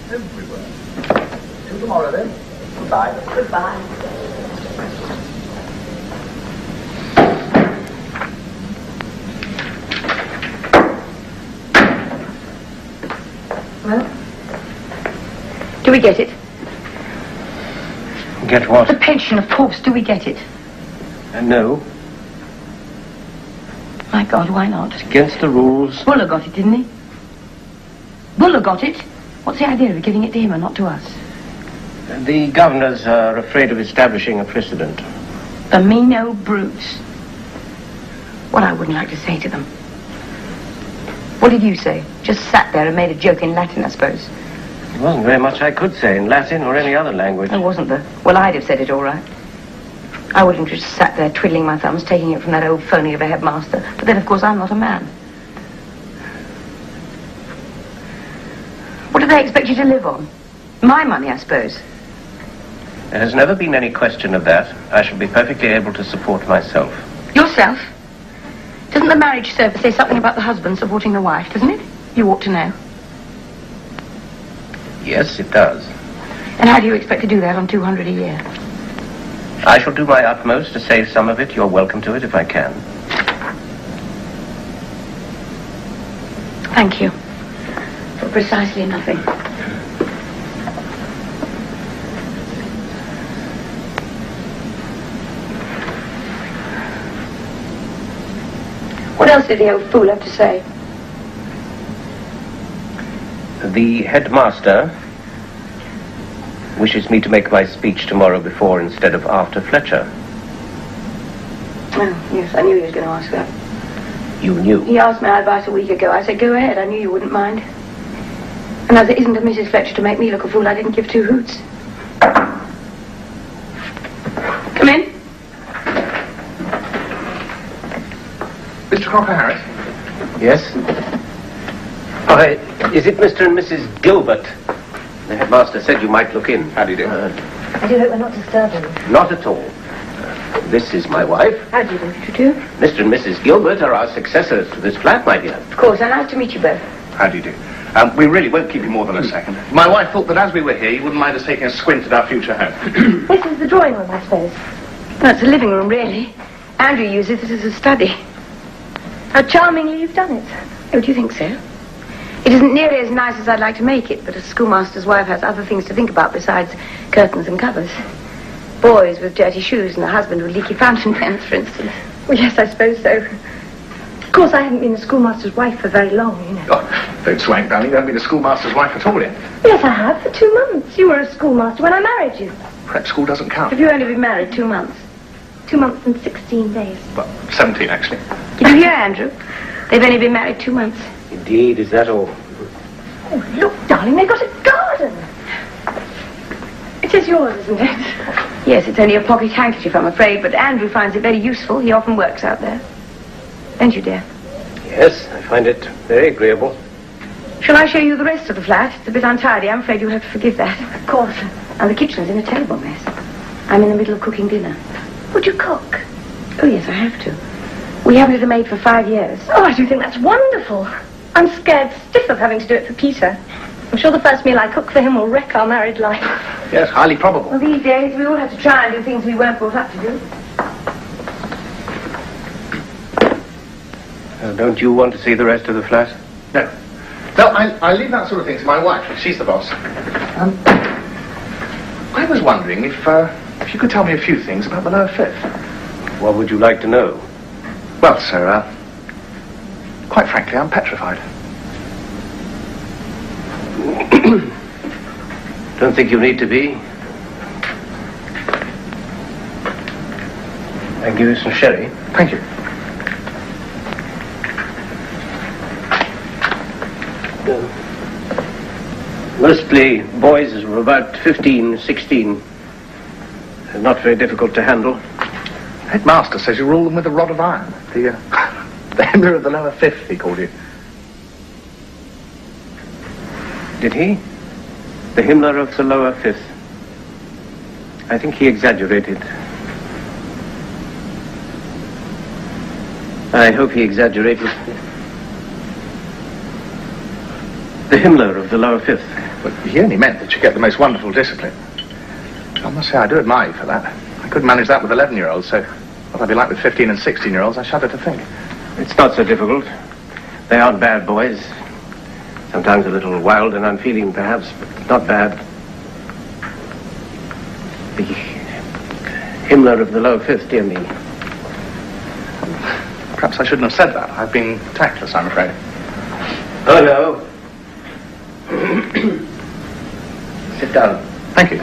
Everywhere. Till tomorrow, then. Goodbye. Goodbye. Well, do we get it? Get what? The pension, of course. Do we get it? No. My God, why not? It's against the rules. Buller got it, didn't he? Buller got it. What's the idea of giving it to him and not to us? The governors are afraid of establishing a precedent. The mean old brutes. What I wouldn't like to say to them. What did you say? Just sat there and made a joke in Latin, I suppose. There wasn't very much I could say in Latin or any other language. There wasn't there? Well, I'd have said it all right. I wouldn't have just sat there twiddling my thumbs, taking it from that old phony of a headmaster. But then, of course, I'm not a man. What do they expect you to live on? My money, I suppose. There has never been any question of that. I shall be perfectly able to support myself. Yourself? Doesn't the marriage service say something about the husband supporting the wife, doesn't it? You ought to know. Yes, it does. And how do you expect to do that on 200 a year? I shall do my utmost to save some of it. You're welcome to it if I can. Thank you. For precisely nothing. What else did the old fool have to say? The headmaster wishes me to make my speech tomorrow before instead of after Fletcher. Oh, yes, I knew he was going to ask that. You knew? He asked my advice a week ago. I said, go ahead. I knew you wouldn't mind. And as it isn't a Mrs. Fletcher to make me look a fool, I didn't give two hoots. Come in. Mr. Crocker Harris? Yes? Why, is it Mr. and Mrs. Gilbert? The headmaster said you might look in. How do you do? I do hope we're not disturbing. Not at all. This is my wife. How do you do? You do? Mr. and Mrs. Gilbert are our successors to this flat, my dear. Of course, and nice to meet you both. How do you do? We really won't keep you more than a second. My wife thought that as we were here, you wouldn't mind us taking a squint at our future home. This is the drawing room, I suppose. Well, it's a living room, really. Andrew uses it as a study. How charmingly you've done it. Oh, do you think so? It isn't nearly as nice as I'd like to make it, but a schoolmaster's wife has other things to think about besides curtains and covers. Boys with dirty shoes and a husband with leaky fountain pens, for instance. Well, yes, I suppose so. Of course, I haven't been a schoolmaster's wife for very long, you know. Oh, don't swank, darling. You haven't been a schoolmaster's wife at all yet. Yes, I have, for 2 months. You were a schoolmaster when I married you. Prep school doesn't count. Have you only been married 2 months? 2 months and 16 days. Well, 17, actually. Did you hear, Andrew? They've only been married 2 months. Indeed, is that all? Oh, look, darling, they've got a garden. It is yours, isn't it? Yes, it's only a pocket handkerchief, I'm afraid, but Andrew finds it very useful. He often works out there. Don't you, dear? Yes, I find it very agreeable. Shall I show you the rest of the flat? It's a bit untidy. I'm afraid you'll have to forgive that. Of course. And the kitchen's in a terrible mess. I'm in the middle of cooking dinner. Would you cook? Oh, yes, I have to. We haven't had a maid for 5 years. Oh, I do think that's wonderful. I'm scared stiff of having to do it for Peter. I'm sure the first meal I cook for him will wreck our married life. Yes, highly probable. Well, these days, we all have to try and do things we weren't brought up to do. Don't you want to see the rest of the flat? No. No, I leave that sort of thing to my wife. She's the boss. I was wondering if you could tell me a few things about the lower fifth. What would you like to know? Well, sir, quite frankly, I'm petrified. Don't think you need to be. I'll give you some sherry. Thank you. Mostly boys of about 15, 16. They're not very difficult to handle. Headmaster says you rule them with a rod of iron. The Himmler of the lower fifth, he called you. Did he? The Himmler of the lower fifth. I think he exaggerated. I hope he exaggerated. The Himmler of the lower fifth. But he only meant that you get the most wonderful discipline. I must say I do admire you for that. I couldn't manage that with 11-year-olds, so what I'd be like with 15 and 16-year-olds, I shudder to think. It's not so difficult. They aren't bad boys. Sometimes a little wild and unfeeling, perhaps, but not bad. The Himmler of the low fifth, dear me. Perhaps I shouldn't have said that. I've been tactless, I'm afraid. Oh, no. Sit down. Thank you.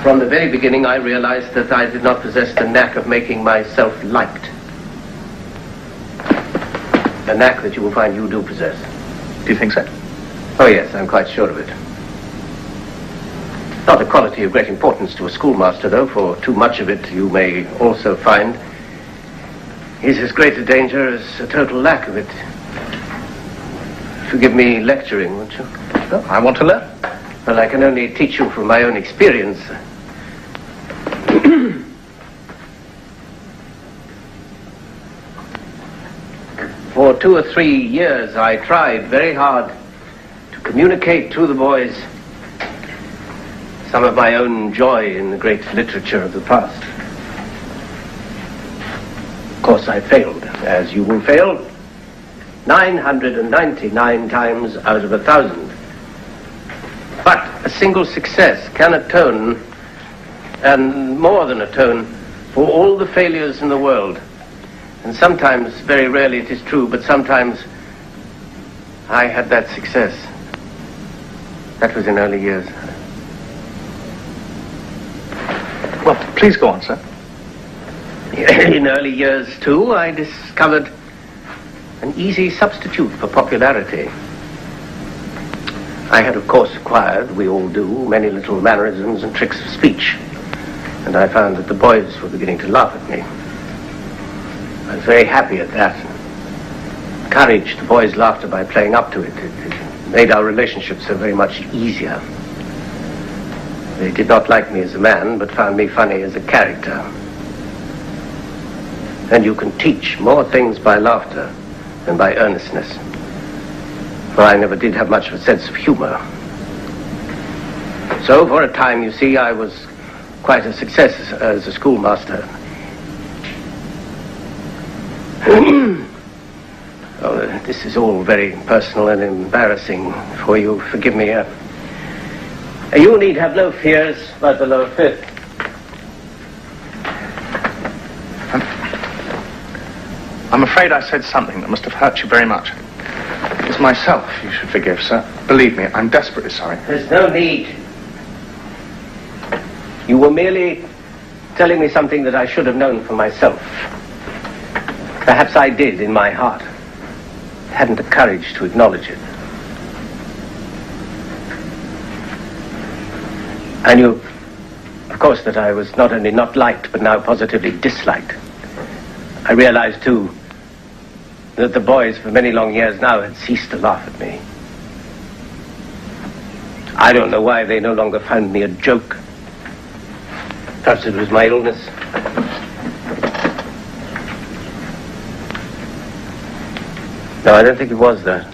From the very beginning, I realized that I did not possess the knack of making myself liked. A knack that you will find you do possess. Do you think so? Oh, yes, I'm quite sure of it. Not a quality of great importance to a schoolmaster, though, for too much of it, you may also find, is as great a danger as a total lack of it. Forgive me lecturing, won't you? No, I want to learn. Well, I can only teach you from my own experience. For 2 or 3 years, I tried very hard to communicate to the boys some of my own joy in the great literature of the past. Of course, I failed, as you will fail, 999 times out of 1,000. But a single success can atone, and more than atone, for all the failures in the world. And sometimes, very rarely it is true, but sometimes I had that success. That was in early years. Well, please go on, sir. In early years, too, I discovered an easy substitute for popularity. I had, of course, acquired, we all do, many little mannerisms and tricks of speech. And I found that the boys were beginning to laugh at me. I was very happy at that. Encouraged the boys' laughter by playing up to it. It made our relationship so very much easier. They did not like me as a man, but found me funny as a character. And you can teach more things by laughter than by earnestness. For I never did have much of a sense of humor. So for a time, you see, I was quite a success as a schoolmaster. Oh, this is all very personal and embarrassing for you. Forgive me. You need have no fears about the lower fifth. I'm afraid I said something that must have hurt you very much. It's myself you should forgive, sir. Believe me, I'm desperately sorry. There's no need. You were merely telling me something that I should have known for myself. Perhaps I did in my heart. Hadn't the courage to acknowledge it. I knew, of course, that I was not only not liked, but now positively disliked. I realized, too, that the boys for many long years now had ceased to laugh at me. I don't know why they no longer found me a joke. Perhaps it was my illness. No, I don't think it was that.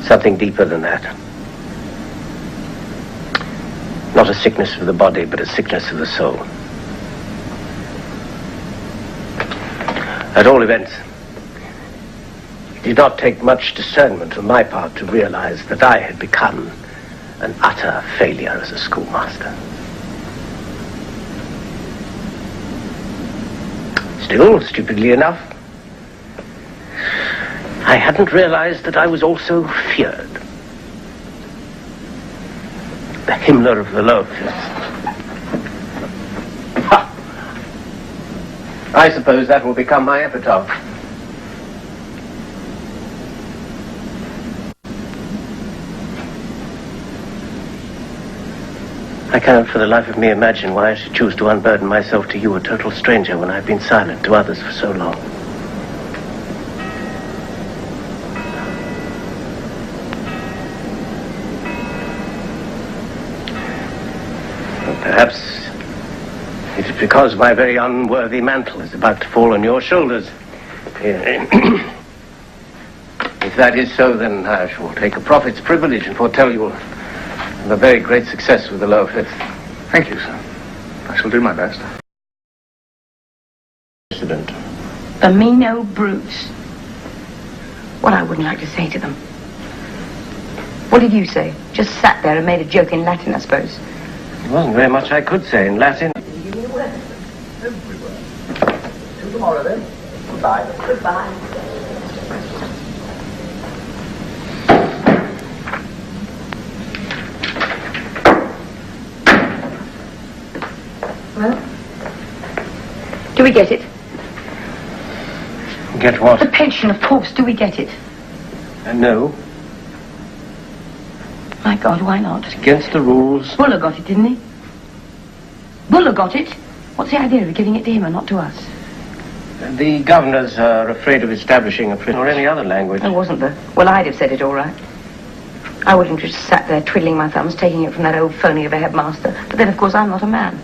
Something deeper than that. Not a sickness of the body, but a sickness of the soul. At all events, it did not take much discernment on my part to realize that I had become an utter failure as a schoolmaster. Still, stupidly enough, I hadn't realized that I was also feared. The Himmler of the low fifth. Ha! I suppose that will become my epitaph. I cannot for the life of me imagine why I should choose to unburden myself to you, a total stranger, when I've been silent to others for so long. Perhaps it is because my very unworthy mantle is about to fall on your shoulders If that is so, then I shall take a prophet's privilege and foretell you of a very great success with the lower fifth. Thank you, sir. I shall do my best. President. The mean old brutes. What I wouldn't like to say to them. What did you say? Just sat there and made a joke in Latin, I suppose. There wasn't very much I could say in Latin. Till tomorrow, then. Goodbye. Goodbye. Well, do we get it? Get what? The pension, of course. Do we get it? No. My God, why not? It's against the rules. Buller got it, didn't he? Buller got it. What's the idea of giving it to him and not to us? The governors are afraid of establishing a prison or any other language. Oh, wasn't there? Well, I'd have said it all right. I wouldn't have just sat there twiddling my thumbs, taking it from that old phony of a headmaster. But then, of course, I'm not a man.